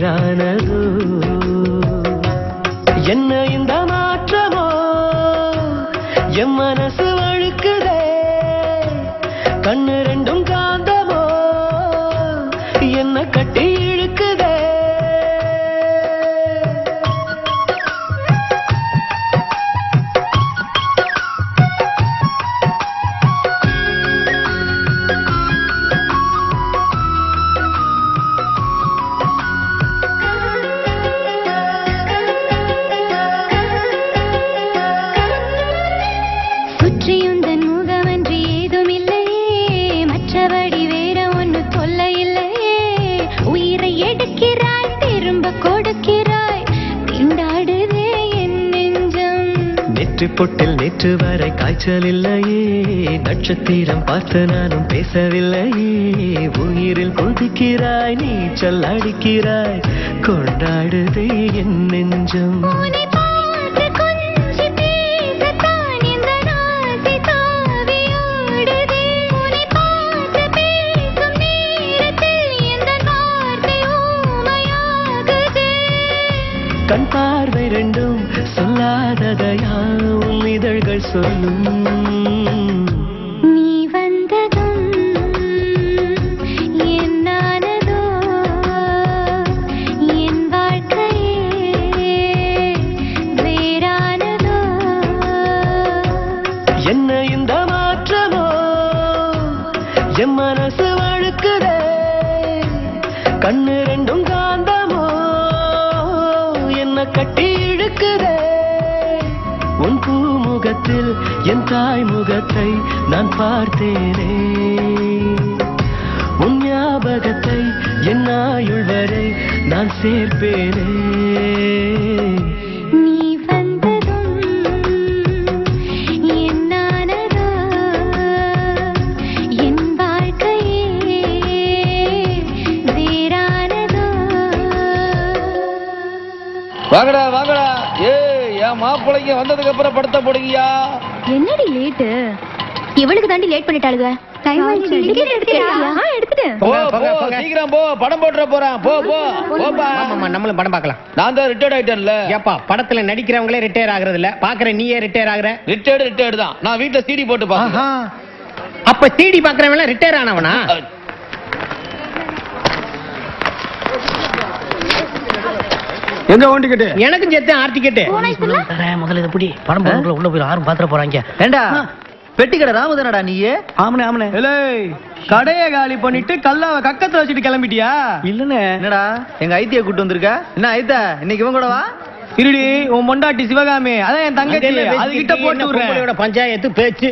வேறானதோ என்ன இந்த மாற்றமோ என் மனசு வழுக்குதே கண்ணு ரெண்டும் காந்தமோ என்ன கட்டி இழுக்குதே பொட்டில் நேற்று வரை காய்ச்சல் இல்லையே நட்சத்திரம் பார்த்து நானும் பேசவில்லையே உயிரில் கொதிக்கிறாய் நீச்சல் அடிக்கிறாய் கொண்டாடுதே என் நெஞ்சம் கண் பார்வை ரெண்டும் சொல்லாததையா உன் இதழ்கள் சொல்லும் நீ வந்ததும் என்னானதோ என் வாழ்க்கையே வேறானதோ என்ன இந்த மாற்றமோ என் மனசு வழுக்குதே கண்ணு ரெண்டும் காந்தமோ என்ன கட்டி இழுக்குதே உன் பூமுகத்தில் என் தாய் முகத்தை நான் பார்த்தேனே உன் ஞாபகத்தை என் ஆயுள் வரை நான் சேர்ப்பேனே நீ வந்ததும் என்னானதோ என் வாழ்க்கையே வேறானதோ வாங்கடா வாங்கடா என் மாப்பிள்ளைங்க வந்ததுக்கு அப்புறம் படுத்த போடுங்கயா. என்னடி லேட்டு இவளுக்கு தாண்டி லேட் பண்ணிட்டாளுங்க டைம் ஆயிடுச்சு எடுத்துட்டேன் சீக்கிரம் போ படம் போட்டுற போறேன் போ போ போப்பா நம்மளும் படம் பார்க்கலாம் நான் தான் ரிட்டையர்ட் ஆயிட்டேன்ல ஏப்பா படத்துல நடிக்கிறவங்களே ரிட்டையர் ஆகுறது இல்ல பாக்குற நீயே ரிட்டையர் ஆகுற ரிட்டையர்டு தான் நான் வீட்டுல சிடி போட்டு பாக்கிறேன் அப்ப சிடி பாக்குறவங்க ரிட்டையர் ஆனவனா எங்க ஓன் டிக்கெட் எனக்கும் சேர்த்து ஆர் டிக்கெட் முதல்ல இதை பிடி படம் போறதுக்குள்ள உள்ள போய் யாரும் பாத்துற போறாங்க ஏண்டா பெட்டி கடை ராமதானடா நீயே ஆமனே ஆமனே கடையை காலி பண்ணிட்டு கல்லாவ கக்கத்துல வச்சுட்டு கிளம்பிட்டியா இல்லனே என்னடா எங்க ஐத்திய கூட்டு வந்திருக்க என்ன ஐத்த இன்னைக்கு இவன் கூட வா இருடி உன் மொண்டாட்டி சிவகாமி அதான் என் தங்கச்சி அது கிட்ட போட்டு விடுறேன் பஞ்சாயத்து பேச்சு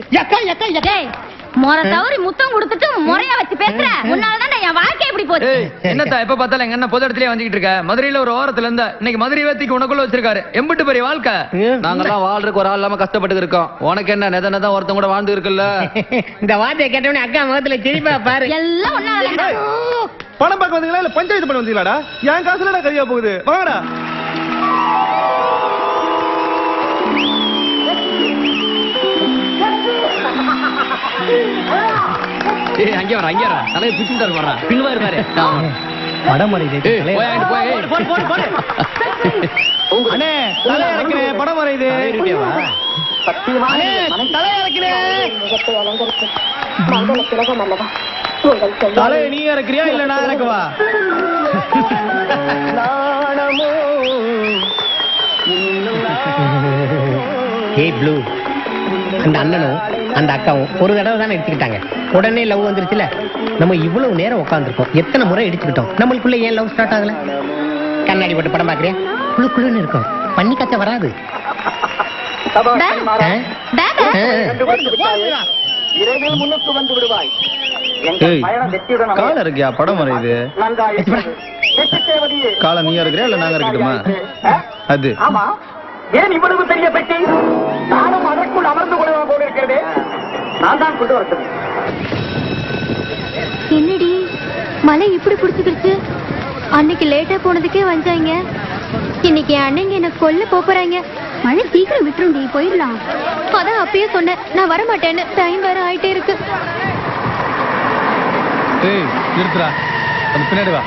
மொற தவறி முத்தம் கொடுத்துட்டு முறையா வச்சு பேசுற உன்னாலதான் என் வாழ்க்கை எப்படி போச்சு என்னத்தா எப்ப பார்த்தாலும் எங்க என்ன பொது இடத்துலயே வந்துகிட்டு இருக்க மதுரையில ஒரு ஓரத்துல இருந்தா இன்னைக்கு மதுரை வேத்திக்கு உனக்குள்ள வச்சிருக்காரு எம்பிட்டு பெரிய வாழ்க்கை நாங்கெல்லாம் வாழ்றதுக்கு ஒரு ஆள் இல்லாம கஷ்டப்பட்டு இருக்கோம் உனக்கு என்ன நெத ஒருத்தன் கூட வாழ்ந்து இருக்குல்ல இந்த வார்த்தையை கேட்டவனே அக்கா முகத்துல சிரிப்பா பாரு எல்லாம் ஒன்னால பணம் பார்க்க வந்தீங்களா இல்ல பஞ்சாயத்து பண்ண வந்தீங்களாடா என் காசுல கையா போகுது வாங்கடா அங்கே வர தலையை பிச்சுட்டாரு வர்றான் பின்வாரு பாரு படம் வரையுது அண்ணே தலை இறக்கிறேன் படம் வரையுது தலை இறக்கிறேன் தலையை நீ இறக்கிறியா இல்ல நான் இறக்குவா ஏய் ப்ளூ அந்த அண்ணனும் அந்த அக்காவும் ஒரு தடவை தானே எடுத்துக்கிட்டாங்க உடனே லவ் வந்துருச்சுல நம்ம இவ்வளவு நேரம் உட்காந்துருக்கோம் எத்தனை முறை எடுத்துக்கிட்டோம் நம்மளுக்குள்ள ஏன் லவ் ஸ்டார்ட் ஆகல கண்ணாடி போட்டு படம் பாக்குறேன் குழு குழுன்னு இருக்கும் பண்ணி கத்த வராது கால இருக்கியா படம் வரையுது கால நீயா இருக்கிறியா இல்ல நாங்க இருக்கட்டுமா அது ஏன் இவ்வளவு பெரிய பெட்டி நானும் அதற்குள் அமர்ந்து கொள்ள போல இருக்கிறது நான் தான் கொண்டு வரேன் என்னடி மழை இப்படி புடிச்சுக்கிடுச்சு அன்னைக்கு லேட்டா போனதுக்கே வந்தாங்க இன்னைக்கு அண்ணங்க என்ன கொல்ல போறாங்க மழை சீக்கிரம் விட்டுருண்டி போயிடலாம் அதான் அப்பயே சொன்னேன் நான் வர மாட்டேன்னு டைம் வேற ஆயிட்டே இருக்கு ஏய் நிறுத்துறா அது பின்னாடி வா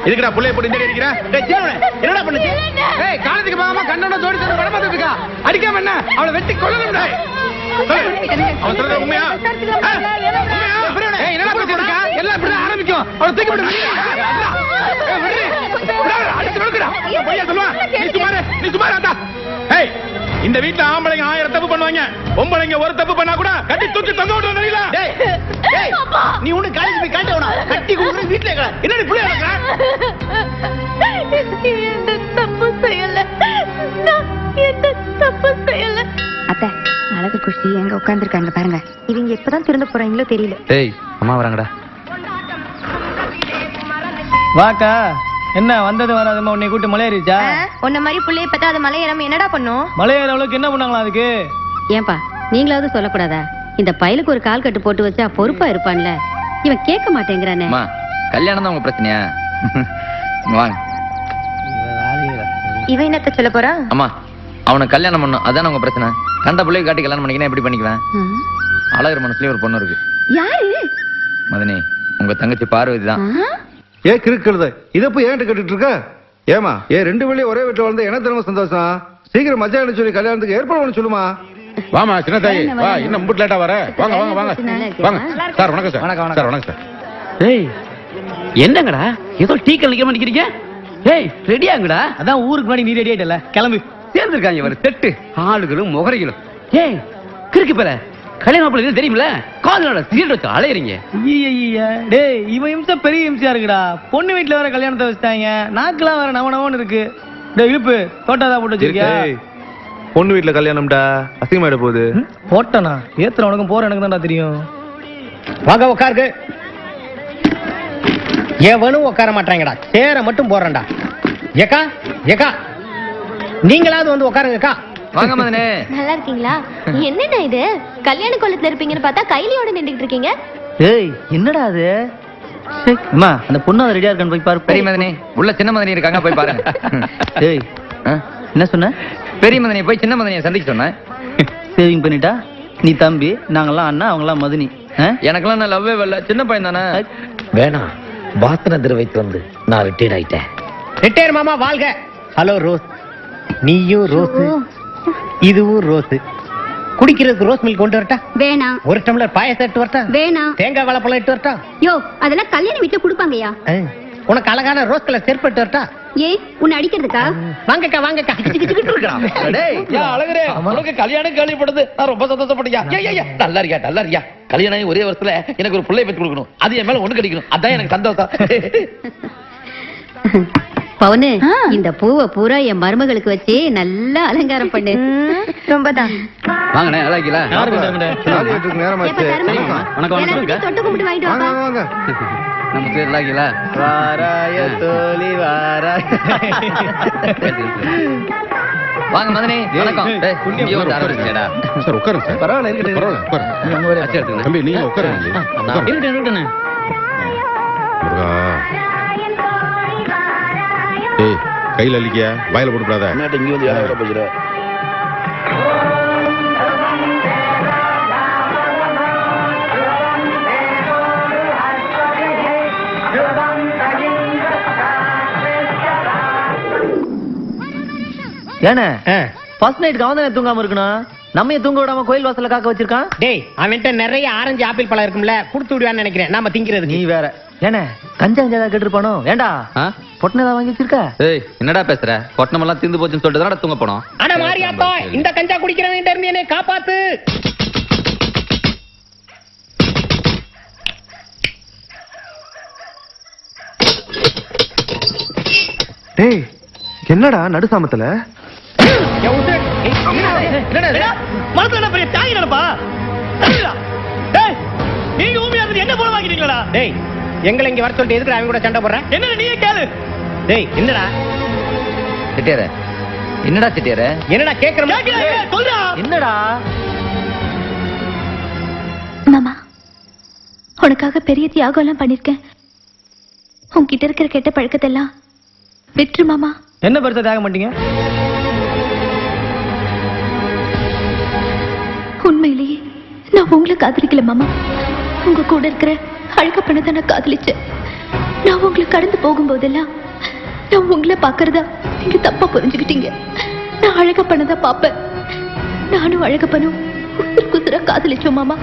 இதுக்குடா புள்ளைய போட்டு இந்த அடிக்கிறா? டேய் சீனவனே, என்னடா பண்ணுச்சு? ஏய் காலேஜுக்கு போகாம கண்ணோட ஜோடி சேர்ந்து படம் பார்த்துட்டு இருக்கா. அடிக்காம என்ன? அவளை வெட்டி கொல்லணும் டேய். அவன் சொல்றது உண்மையா? ஏய் என்னடா பண்ணிட்டு இருக்கா? எல்லாம் இப்படி தான் ஆரம்பிக்கும். அவளை தூக்கி போடு. ஏய் விடு. அடிச்சு நொறுக்குடா. பையா சொல்லுவா. நீ சும்மா ராதா. ஏய் இந்த வீட்ல ஆம்பளைங்க 1000 தப்பு பண்ணுவாங்க. பொம்பளைங்க ஒரு தப்பு பண்ணா கூட கட்டி தூக்கி தொங்க விட்டுறோம் தெரியுமா? டேய் டேய் நீ ஒண்ணு காலேஜ் போய் காட்டவனா? கட்டி குடுக்குற வீட்ல இருக்கற. என்னடி புள்ள இருக்கற? எந்த தப்பு செய்யல. நான் எந்த தப்பு செய்யல. அத்தை அழகு குஷி எங்க உட்கார்ந்துருக்காங்க பாருங்க. இவங்க எப்பதான் திருந்த போறாங்களோ தெரியல. டேய் அம்மா வராங்கடா. வாக்கா என்ன வந்தது வராதமா உன்னை கூட்டி மலையேறிச்சா? உன்ன மாதிரி புள்ளைய பார்த்தா அது மலை ஏறாம என்னடா பண்ணும்? மலையேற அளவுக்கு என்ன பண்ணாங்களா அதுக்கு? ஏன்பா நீங்களாவது சொல்லக்கூடாதா? இந்த பயலுக்கு ஒரு கால் கட்டு போட்டு வச்சா பொறுப்பா இருப்பான்ல. இவன் கேட்க மாட்டேங்கிறானே. அம்மா கல்யாணம் தான் உங்க பிரச்சனையா? வாங்க. இவன் என்னத்த சொல்ல போறா? அம்மா அவனுக்கு கல்யாணம் பண்ணும் அதான உங்க பிரச்சனை. கண்ட பிள்ளைய காட்டி கல்யாணம் பண்ணிக்கினா எப்படி பண்ணிக்குவேன்? அழகர் மனசுலயே ஒரு பொண்ணு இருக்கு. யாரு? மதனி உங்க தங்கச்சி பார்வதி தான். ஏ கிறுக்குறது இத போய் ஏன்ட்ட கேட்டுட்டு இருக்க? ஏமா ஏ ரெண்டு பேரும் ஒரே வீட்டுல வந்து என்ன தெரியுமா சந்தோஷம்? சீக்கிரம் மச்சான் சொல்லி கல்யாணத்துக்கு ஏற்பாடு பண்ண சொல்லுமா? வாமா சின்ன தாயி வா. இன்னும் முட்டு லேட்டா வர. வாங்க வாங்க வாங்க வாங்க. சார் வணக்கம் சார். வணக்கம் சார். வணக்கம் சார். ஏய் என்னங்கடா ஏதோ டீ கல்லிக்க மாட்டேங்கிறீங்க? ஏய் ரெடியாங்கடா. அதான் ஊருக்கு முன்னாடி நீ ரெடி ஆயிட்டல, கிளம்பு. சேர்ந்துருக்காங்க இவர் செட்டு ஆளுகளும் முகரைகளும். ஏய் கிறுக்கு பேர கல்யாணம் மாப்பிள்ளை தெரியுமில? காதலோட சீட் வச்சு அலையறீங்க. ஐயா டேய் இவன் இம்சா பெரிய இம்சையா இருக்குடா. பொண்ணு வீட்டுல வேற கல்யாணத்தை வச்சுட்டாங்க. நாக்கெல்லாம் வேற நவனவன்னு இருக்கு. டேய் இழுப்பு தோட்டாதான் போட்டு வச்சிருக்கியா? பொண்ணு வீட்டுல கல்யாணம்டா அசிங்கமாயிட போகுது. போட்டனா ஏத்துற உனக்கும் போற எனக்கு தான்டா தெரியும். வாங்க உட்காருங்க. எவனும் உட்கார மாட்டாங்கடா. சேர மட்டும் போறேன்டா. ஏக்கா ஏக்கா நீங்களாவது வந்து உட்காருங்கக்கா. வாங்க மதனே. நல்லா இருக்கீங்களா? என்னண்ணா இது கல்யாண கோலத்துல இருப்பீங்கன்னு பார்த்தா கைலியோட நின்றுட்டு இருக்கீங்க. ஏய் என்னடா அது? அம்மா அந்த பொண்ணு ரெடியா இருக்கான்னு போய் பாரு. பெரிய மதனி உள்ள சின்ன மதனி இருக்காங்க போய் பாருங்க. ஏய் என்ன சொன்ன? பெரிய மதனியை போய் சின்ன மதனியை சந்திக்க சொன்னேன். சேவிங் பண்ணிட்டா? நீ தம்பி நாங்கெல்லாம் அண்ணா அவங்களாம் மதினி. எனக்கெல்லாம் நான் லவ்வே வரல. சின்ன பையன் தானே. வேணாம் வாசனை திரவிட்டு வந்து நான் ரிட்டையர்ட் ஆயிட்டேன். ரிட்டையர் மாமா வாழ்க. Hello rose. நீயும் ரோஸ் இதுவும் ரோஸ். குடிக்கிறதுக்கு ரோஸ் மில்க் கொண்டு வரட்டா? வேணாம். ஒரு டம்ளர் பாயசம் எடுத்து வரட்டா? வேணாம். தேங்காய் வாழைப்பழம் எடுத்து வரட்டா? யோ அதெல்லாம் கல்யாண வீட்டுல குடுப்பாங்கயா. உனக்கு அழகான ரோஸ் கலர் செருப்பு எடுத்து வரட்டா? ஏ உன்னை அடிக்கிறதுக்கா? வாங்கக்கா வாங்கக்கா. டேய் யா அழகரே உனக்கு கல்யாணம் கேள்விப்படுது. நான் ரொம்ப சந்தோஷப்பட்டியா. ஏய் நல்லா இருக்கியா நல்லா இருக்கியா? கல்யாணம் ஆகி ஒரே வருஷத்துல எனக்கு ஒரு பிள்ளை பெற்று கொடுக்கணும். அது என் மேல ஒண்ணு கிடைக்கணும். அதான் எனக்கு சந்தோஷம். பவுனு இந்த பூவை பூரா என் மருமகளுக்கு வச்சு நல்லா அலங்காரம் பண்ணு. ரொம்ப தான். வாங்கண்ணே நல்லா இருக்கீங்களா? ஏப்பா தருமா? எல்லாத்தையும் தொட்டு கும்பிட்டு வாங்கிட்டு வாப்பா. நம்ம பேர் நல்லா இருக்கீங்களா? வாராய தோழி வாராய. வாங்க மதனி வணக்கம். டேய் இங்க வந்து ஆரம்பிச்சேடா. சார் உட்காருங்க சார். பரவாயில்ல இருக்கட்டும். பரவாயில்ல உட்காருங்க. அச்சா எடுத்துங்க. தம்பி நீங்க உட்காருங்க. இருக்கட்டும். முருகா. ஏய் கையில அள்ளிக்கியா வாயில போட்டுடாத. இங்க வந்து யாரோ பேசுற. ஏனே ஃபர்ஸ்ட் நைட் கவனம் தூங்காம இருக்கணும். நம்ம தூங்க விடாம கோயில் வாசல்ல காக்க வச்சிருக்கான். டேய் அவன்கிட்ட நிறைய ஆரஞ்சு ஆப்பிள் பழம் இருக்கும்ல, கொடுத்து விடுவான்னு நினைக்கிறேன். நாம திங்கிறது. நீ வேற ஏனே கஞ்சா கஞ்சா கேட்டிருப்பானோ? ஏண்டா பொட்டனதா வாங்கி வச்சிருக்க? ஏய் என்னடா பேசுற? பொட்டணம் எல்லாம் தீந்து போச்சுன்னு சொல்லிட்டு தானடா தூங்க போனோம். ஆனா மாரியாத்தா இந்த கஞ்சா குடிக்கிறவன் இருந்து என்னை காப்பாத்து. டேய் என்னடா நடுசாமத்துல? மனசுல பெரிய தாய் நடப்பா. நீங்க ஊமியா என்ன போல வாங்கிட்டீங்களா? டேய் எங்களை இங்க வர சொல்லிட்டு எதுக்கு அவங்க கூட சண்டை போடுறேன்? என்ன நீயே கேளு. டேய் என்னடா சிட்டியாரே என்னடா சிட்டியாரே? என்னடா கேக்குறேன் சொல்றா. என்னடா மாமா உனக்காக பெரிய தியாகம் எல்லாம் பண்ணிருக்கேன். உன்கிட்ட இருக்கிற கெட்ட பழக்கத்தெல்லாம் விட்டுரு மாமா. என்ன பெருசா தியாகம் பண்ணிட்டீங்க? உண்மையிலேயே நான் உங்களை காதலிக்கல மாமா. உங்க கூட இருக்கிற அழக பண்ண நான் காதலிச்சேன். நான் உங்களை கடந்து போகும்போதெல்லாம் நான் உங்களை பாக்குறதா நீங்க தப்பா புரிஞ்சுக்கிட்டீங்க. நான் அழகப்பனதான் பாப்பேன். நானும் அழகப்பனும் குசுரா காதலிச்சோம் மாமா.